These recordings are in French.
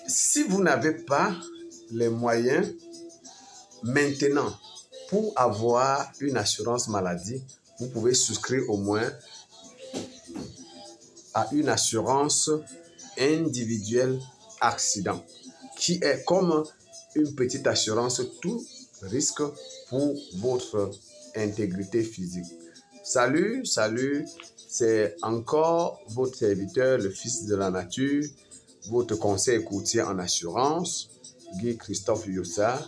Si vous n'avez pas les moyens maintenant pour avoir une assurance maladie, vous pouvez souscrire au moins à une assurance individuelle accident, qui est comme une petite assurance tout risque pour votre intégrité physique. Salut, c'est encore votre serviteur, le fils de la nature, votre conseiller courtier en assurance, Guy Christophe Yossa,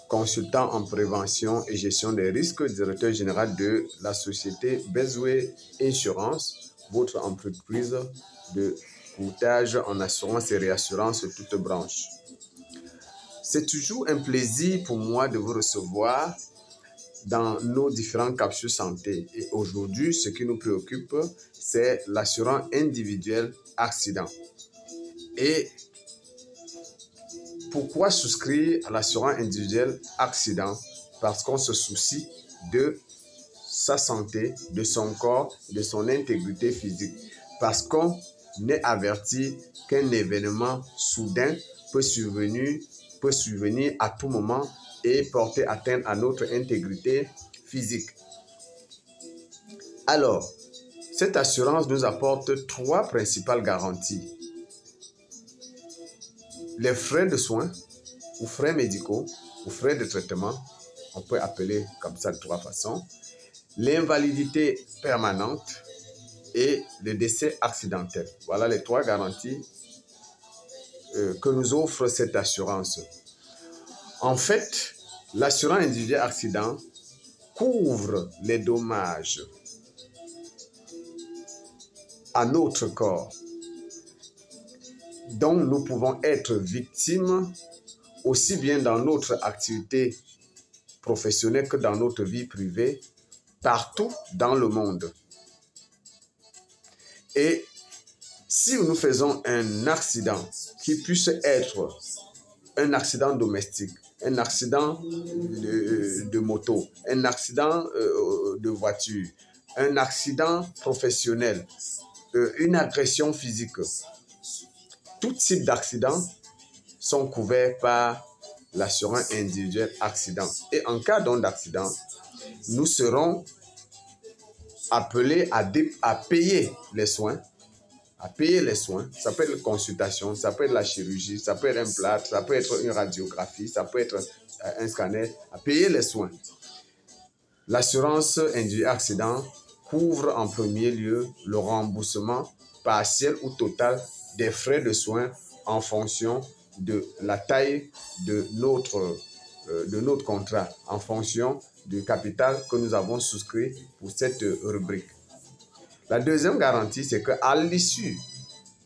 consultant en prévention et gestion des risques, directeur général de la société Bezway Insurance, votre entreprise de courtage en assurance et réassurance toutes branches. C'est toujours un plaisir pour moi de vous recevoir dans nos différentes capsules santé. Et aujourd'hui, ce qui nous préoccupe, c'est l'assurance individuelle accident. Et pourquoi souscrire à l'assurance individuelle accident? Parce qu'on se soucie de sa santé, de son corps, de son intégrité physique. Parce qu'on est averti qu'un événement soudain peut survenir à tout moment et porter atteinte à notre intégrité physique. Alors, cette assurance nous apporte 3 principales garanties. Les frais de soins, ou frais médicaux, ou frais de traitement, on peut appeler comme ça de 3 façons, l'invalidité permanente et le décès accidentel. Voilà les 3 garanties que nous offre cette assurance. En fait, l'assurance individuelle accident couvre les dommages à notre corps dont nous pouvons être victimes aussi bien dans notre activité professionnelle que dans notre vie privée, partout dans le monde. Et si nous faisons un accident qui puisse être un accident domestique, un accident de moto, un accident de voiture, un accident professionnel, une agression physique, tout type d'accidents sont couverts par l'assurance individuelle accident. Et en cas d'accident, nous serons appelés à payer les soins. Ça peut être une consultation, ça peut être la chirurgie, ça peut être un plâtre, ça peut être une radiographie, ça peut être un scanner, à payer les soins. L'assurance individuelle accident couvre en premier lieu le remboursement partiel ou total des frais de soins en fonction de la taille de notre contrat, en fonction du capital que nous avons souscrit pour cette rubrique. La deuxième garantie, c'est qu'à l'issue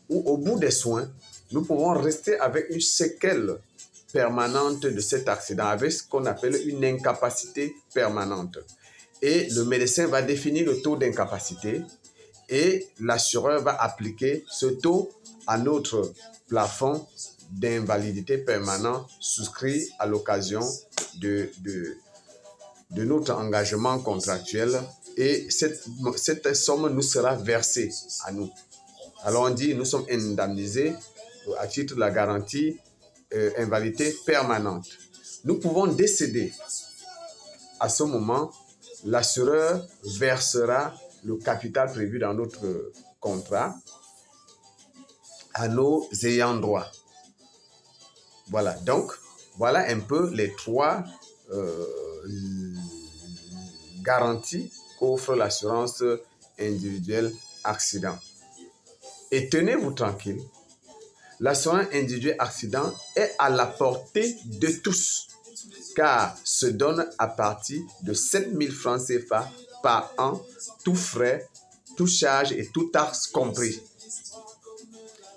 ou au bout des soins, nous pouvons rester avec une séquelle permanente de cet accident, avec ce qu'on appelle une incapacité permanente. Et le médecin va définir le taux d'incapacité et l'assureur va appliquer ce taux à notre plafond d'invalidité permanent souscrit à l'occasion de notre engagement contractuel. Et cette somme nous sera versée à nous. Alors on dit nous sommes indemnisés à titre de la garantie invalidité permanente. Nous pouvons décéder. À ce moment, l'assureur versera le capital prévu dans notre contrat à nos ayants droit. Voilà, donc voilà un peu les 3 garanties qu'offre l'assurance individuelle accident. Et tenez-vous tranquille, l'assurance individuelle accident est à la portée de tous, car se donne à partir de 7 000 francs CFA par an, tout frais, tout charge et tout taxe compris.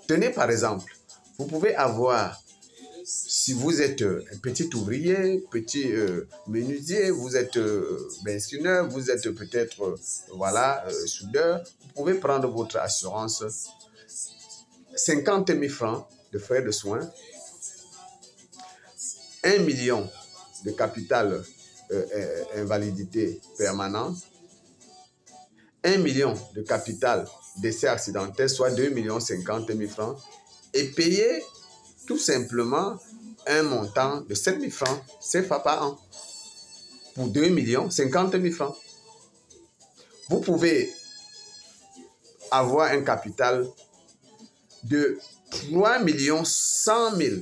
Tenez par exemple, vous pouvez avoir, si vous êtes un petit ouvrier, petit menuisier, vous êtes benzineur, vous êtes peut-être soudeur, vous pouvez prendre votre assurance 50 000 francs de frais de soins, 1 million de capital invalidité permanent, 1 million de capital décès accidentel, soit 2 50 000 francs, et payer tout simplement un montant de 7 000 francs CFA par an. Pour 2 millions, 50 000 francs. Vous pouvez avoir un capital de 3 100 000,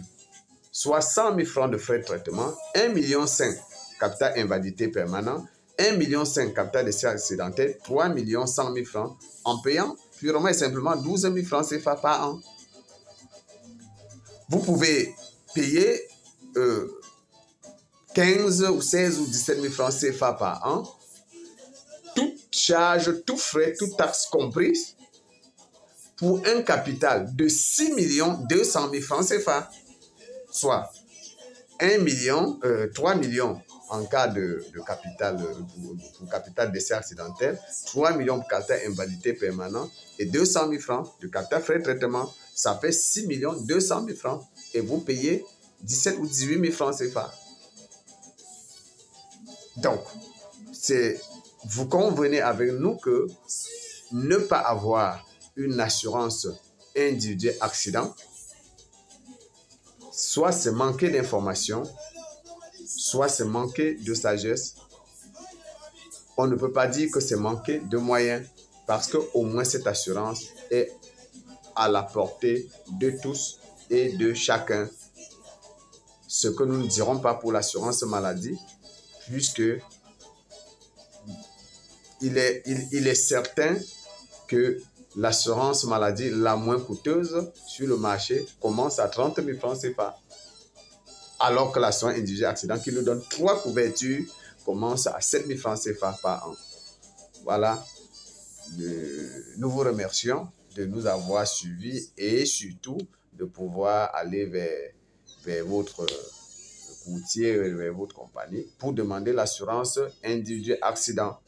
soit 100 000 francs de frais de traitement, 1,5 million capital invalidité permanent, 1,5 million capital décès accidentel, 3 100 000 francs en payant purement et simplement 12 000 francs CFA par an. Vous pouvez payer 15 ou 16 ou 17 000 francs CFA par an, toute charge, tout frais, toute taxe comprise, pour un capital de 6 200 000 francs CFA, soit 3 millions en cas de capital, pour capital décès accidentel, 3 millions pour capital invalidité permanent et 200 000 francs de capital frais de traitement. Ça fait 6 200 000 francs et vous payez 17 ou 18 000 francs CFA. Donc, vous convenez avec nous que ne pas avoir une assurance individuelle accident, soit c'est manquer d'informations, soit c'est manquer de sagesse. On ne peut pas dire que c'est manquer de moyens, parce qu'au moins cette assurance est à la portée de tous et de chacun. Ce que nous ne dirons pas pour l'assurance maladie, puisque il est certain que l'assurance maladie la moins coûteuse sur le marché commence à 30 000 francs CFA. Alors que l'assurance individuelle accident qui nous donne 3 couvertures commence à 7 000 francs CFA par an. Voilà. Nous vous remercions de nous avoir suivis et surtout de pouvoir aller vers votre courtier, vers votre compagnie pour demander l'assurance individuelle accident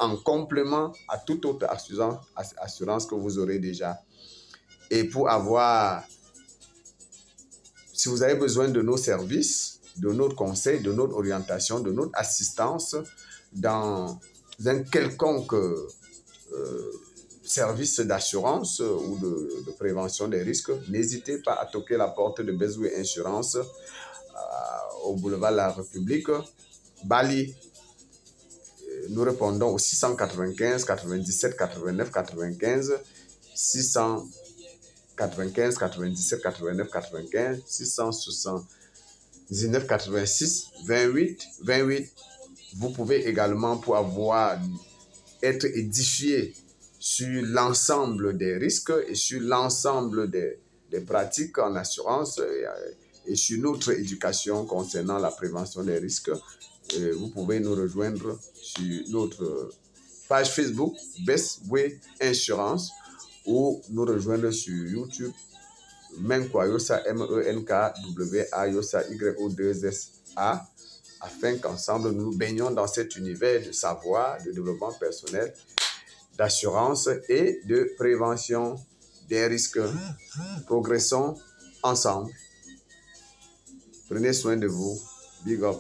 en complément à toute autre assurance que vous aurez déjà. Et pour si vous avez besoin de nos services, de notre conseil, de notre orientation, de notre assistance dans un quelconque service d'assurance ou de prévention des risques, n'hésitez pas à toquer la porte de Bezoué Insurance au boulevard La République, Bali. Nous répondons au 695 97 89 95, 695 97 89 95, 679 86 28 28. Vous pouvez également, pour être édifié sur l'ensemble des risques et sur l'ensemble des pratiques en assurance et sur notre éducation concernant la prévention des risques, vous pouvez nous rejoindre sur notre page Facebook Bezoué Insurance ou nous rejoindre sur YouTube Menkwa Yosa MENKWA Yosa YO2SA afin qu'ensemble nous baignons dans cet univers de savoir, de développement personnel, d'assurance et de prévention des risques. Progressons ensemble. Prenez soin de vous. Big up.